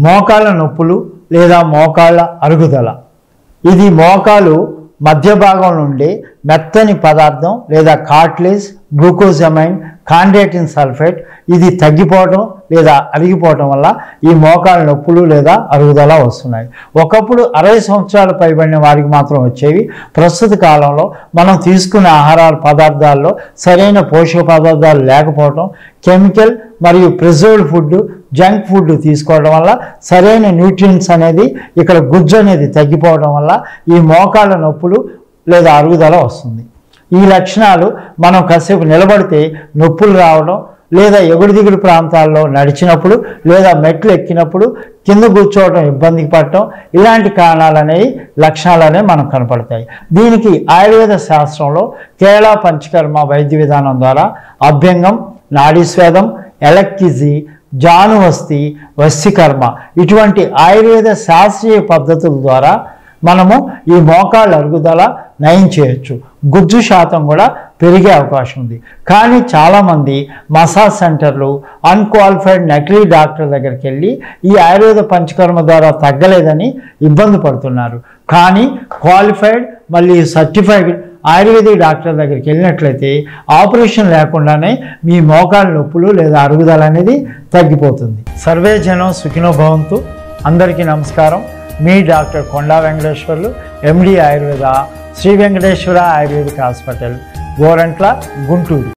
మోకాళ్ళ నొప్పులు లేదా మోకాళ్ళ అరుగుదల. ఇది మోకాలు మధ్య భాగం నుండి మెత్తని పదార్థం లేదా కార్టిలేజ్, గ్లూకోజమైన్, కాండ్రేటిన్ సల్ఫేట్ ఇది తగ్గిపోవడం లేదా అరిగిపోవడం వల్ల ఈ మోకాళ్ళ నొప్పులు లేదా అరుగుదల వస్తున్నాయి. ఒకప్పుడు 60 సంవత్సరాలు పైబడిన వారికి మాత్రం వచ్చేవి. ప్రస్తుత కాలంలో మనం తీసుకునే ఆహార పదార్థాల్లో సరైన పోషక పదార్థాలు లేకపోవడం, కెమికల్ మరియు ప్రిజర్వ్డ్ ఫుడ్, జంక్ ఫుడ్ తీసుకోవడం వల్ల సరైన న్యూట్రియంట్స్ అనేది ఇక్కడ గుజ్జు అనేది తగ్గిపోవడం వల్ల ఈ మోకాళ్ళ నొప్పులు లేదా అరుగుదల వస్తుంది. ఈ లక్షణాలు మనం కాసేపు నిలబడితే నొప్పులు రావడం, లేదా ఎగుడు దిగుడు ప్రాంతాల్లో నడిచినప్పుడు లేదా మెట్లు ఎక్కినప్పుడు కింద కూర్చోవడం ఇబ్బందికి పడటం, ఇలాంటి కారణాలనేవి లక్షణాలనేవి మనకు కనపడతాయి. దీనికి ఆయుర్వేద శాస్త్రంలో కేరళ పంచకర్మ వైద్య విధానం ద్వారా అభ్యంగం, నాడీస్వేదం, ఎలక్కిజీ, జానువస్తి, వశీకర్మ ఇటువంటి ఆయుర్వేద శాస్త్రీయ పద్ధతుల ద్వారా మనము ఈ మోకాళ్ళ అరుగుదల నయం చేయొచ్చు. గుజ్జు శాతం కూడా పెరిగే అవకాశం ఉంది. కానీ చాలామంది మసాజ్ సెంటర్లు, అన్క్వాలిఫైడ్ నకిలీ డాక్టర్ దగ్గరికి వెళ్ళి ఈ ఆయుర్వేద పంచకర్మ ద్వారా తగ్గలేదని ఇబ్బంది పడుతున్నారు. కానీ క్వాలిఫైడ్ మళ్ళీ సర్టిఫైడ్ ఆయుర్వేదిక్ డాక్టర్ దగ్గరికి వెళ్ళినట్లయితే ఆపరేషన్ లేకుండానే మీ మోకాళ్ళ నొప్పులు లేదా అరుగుదల అనేది తగ్గిపోతుంది. సర్వే జనం సుఖినో భవంతు. అందరికీ నమస్కారం. మీ డాక్టర్ కొండా వెంకటేశ్వర్లు, ఎండి ఆయుర్వేద, శ్రీ వెంకటేశ్వర ఆయుర్వేదిక్ హాస్పిటల్, గోరంట్ల, గుంటూరు.